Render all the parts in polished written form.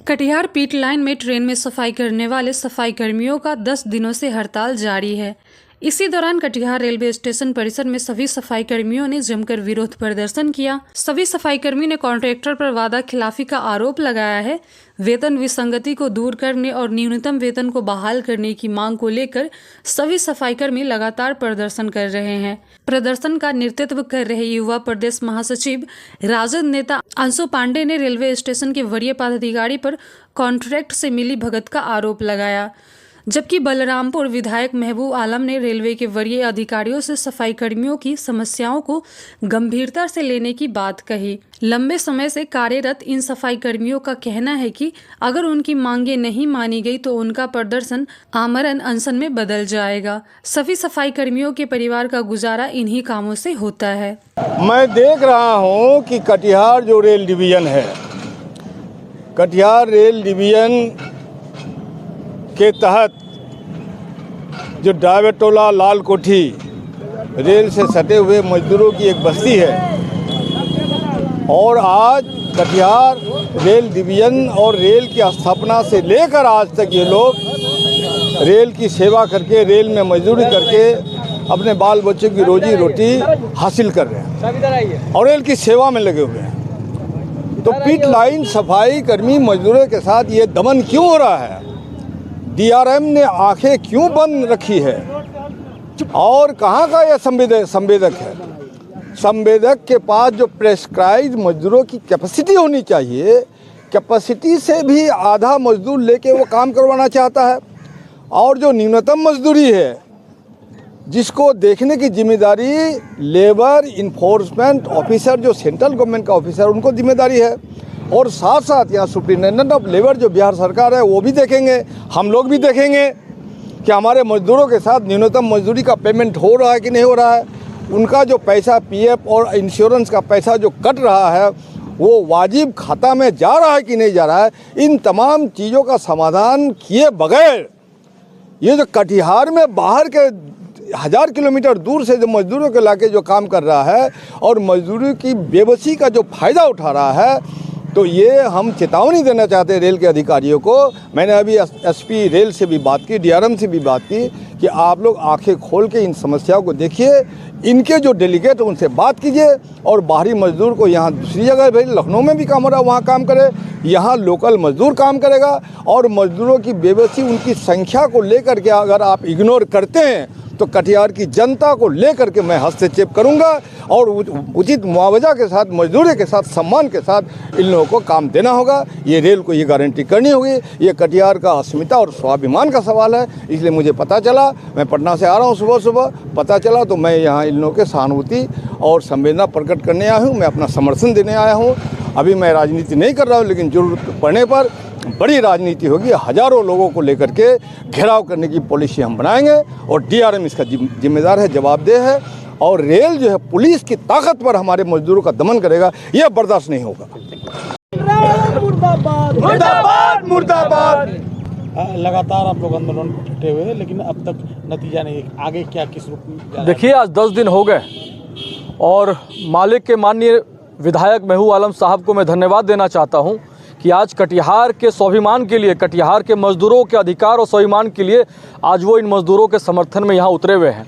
कटिहार पीट लाइन में ट्रेन में सफाई करने वाले सफाई कर्मियों का 10 दिनों से हड़ताल जारी है। इसी दौरान कटिहार रेलवे स्टेशन परिसर में सभी सफाई कर्मियों ने जमकर विरोध प्रदर्शन किया। सभी सफाई कर्मी ने कॉन्ट्रैक्टर पर वादा खिलाफी का आरोप लगाया है। वेतन विसंगति को दूर करने और न्यूनतम वेतन को बहाल करने की मांग को लेकर सभी सफाई कर्मी लगातार प्रदर्शन कर रहे हैं। प्रदर्शन का नेतृत्व कर रहे युवा प्रदेश महासचिव राजद नेता अंशु पांडे ने रेलवे स्टेशन के वरीय पदाधिकारी पर कॉन्ट्रैक्ट से मिली भगत का आरोप लगाया, जबकि बलरामपुर विधायक महबूब आलम ने रेलवे के वरीय अधिकारियों से सफाई कर्मियों की समस्याओं को गंभीरता से लेने की बात कही। लंबे समय से कार्यरत इन सफाई कर्मियों का कहना है कि अगर उनकी मांगें नहीं मानी गई तो उनका प्रदर्शन आमरण अनशन में बदल जाएगा। सभी सफाई कर्मियों के परिवार का गुजारा इन्हीं कामों से होता है। मैं देख रहा हूं कि कटिहार जो रेल डिवीजन है, कटिहार रेल डिवीजन के तहत जो डावेटोला लाल कोठी रेल से सटे हुए मजदूरों की एक बस्ती है और आज कटिहार रेल डिवीजन और रेल की स्थापना से लेकर आज तक ये लोग रेल की सेवा करके, रेल में मजदूरी करके अपने बाल बच्चों की रोजी रोटी हासिल कर रहे हैं और रेल की सेवा में लगे हुए हैं। तो पीट लाइन सफाई कर्मी मजदूरों के साथ ये दमन क्यों हो रहा है? डीआरएम ने आंखें क्यों बंद रखी है? और कहाँ का यह संवेदक है? संवेदक के पास जो प्रेस्क्राइब मजदूरों की कैपेसिटी होनी चाहिए, कैपेसिटी से भी आधा मजदूर लेके वो काम करवाना चाहता है। और जो न्यूनतम मजदूरी है जिसको देखने की जिम्मेदारी लेबर इन्फोर्समेंट ऑफिसर, जो सेंट्रल गवर्नमेंट का ऑफिसर, उनको जिम्मेदारी है। और साथ साथ यहाँ सुप्रिंटेंडेंट ऑफ लेबर जो बिहार सरकार है वो भी देखेंगे, हम लोग भी देखेंगे कि हमारे मजदूरों के साथ न्यूनतम मजदूरी का पेमेंट हो रहा है कि नहीं हो रहा है। उनका जो पैसा पीएफ और इंश्योरेंस का पैसा जो कट रहा है वो वाजिब खाता में जा रहा है कि नहीं जा रहा है। इन तमाम चीज़ों का समाधान किए बगैर ये जो कटिहार में बाहर के 1000 किलोमीटर दूर से जो मजदूरों के लाके जो काम कर रहा है और मजदूरी की बेबसी का जो फ़ायदा उठा रहा है, तो ये हम चेतावनी देना चाहते हैं रेल के अधिकारियों को। मैंने अभी एसपी रेल से भी बात की, डीआरएम से भी बात की कि आप लोग आंखें खोल के इन समस्याओं को देखिए, इनके जो डेलीगेट उनसे बात कीजिए और बाहरी मजदूर को यहाँ दूसरी जगह भेज, लखनऊ में भी काम हो रहा है वहाँ काम करे, यहाँ लोकल मजदूर काम करेगा। और मजदूरों की बेबसी, उनकी संख्या को लेकर के अगर आप इग्नोर करते हैं तो कटिहार की जनता को लेकर के मैं हस्तक्षेप करूंगा और उचित मुआवजा के साथ, मजदूरी के साथ, सम्मान के साथ इन लोगों को काम देना होगा। ये रेल को ये गारंटी करनी होगी। ये कटिहार का अस्मिता और स्वाभिमान का सवाल है। इसलिए मुझे पता चला, मैं पटना से आ रहा हूँ, सुबह पता चला तो मैं यहाँ इन लोगों के सहानुभूति और संवेदना प्रकट करने आया हूँ। मैं अपना समर्थन देने आया हूँ। अभी मैं राजनीति नहीं कर रहा हूँ, लेकिन जरूरत पड़ने पर बड़ी राजनीति होगी। हजारों लोगों को लेकर के घेराव करने की पॉलिसी हम बनाएंगे और डीआरएम इसका जिम्मेदार है, जवाबदेह है। और रेल जो है पुलिस की ताकत पर हमारे मजदूरों का दमन करेगा, यह बर्दाश्त नहीं होगा। मुर्दाबाद मुर्दाबाद। लगातार आप लोग आंदोलन को डटे हुए हैं, लेकिन अब तक नतीजा नहीं। आगे क्या किस रूप में? देखिए, आज 10 दिन हो गए और मालिक के माननीय विधायक महबूब आलम साहब को मैं धन्यवाद देना चाहता हूं कि आज कटिहार के स्वाभिमान के लिए, कटिहार के मजदूरों के अधिकार और स्वाभिमान के लिए आज वो इन मजदूरों के समर्थन में यहाँ उतरे हुए हैं।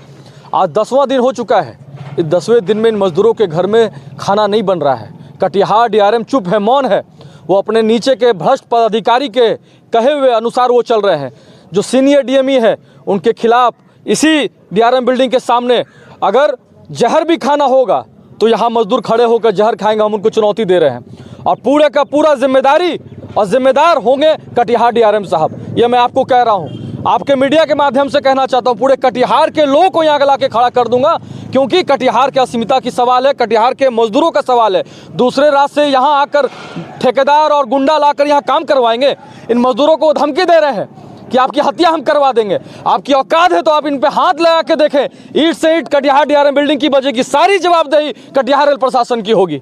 आज 10वां दिन हो चुका है। इस 10वें दिन में इन मजदूरों के घर में खाना नहीं बन रहा है। कटिहार डीआरएम चुप है, मौन है। वो अपने नीचे के भ्रष्ट पदाधिकारी के कहे हुए अनुसार वो चल रहे हैं। जो सीनियर डीएमई है उनके खिलाफ इसी डीआरएम बिल्डिंग के सामने अगर जहर भी खाना होगा तो यहाँ मजदूर खड़े होकर जहर खाएंगे, हम उनको चुनौती दे रहे हैं। और पूरे का पूरा जिम्मेदारी और जिम्मेदार होंगे कटिहार डीआरएम साहब। ये मैं आपको कह रहा हूँ, आपके मीडिया के माध्यम से कहना चाहता हूँ। पूरे कटिहार के लोगों को यहाँ ला के खड़ा कर दूंगा, क्योंकि कटिहार के अस्मिता की सवाल है, कटिहार के मजदूरों का सवाल है। दूसरे राज्य से यहाँ आकर ठेकेदार और गुंडा लाकर यहाँ काम करवाएंगे। इन मजदूरों को धमकी दे रहे हैं कि आपकी हत्या हम करवा देंगे। आपकी औकात है तो आप इन पे हाथ लगा के देखें। ईंट से ईंट कटिहार डीआरएम बिल्डिंग की बजेगी। सारी जवाबदेही कटिहार रेल प्रशासन की होगी।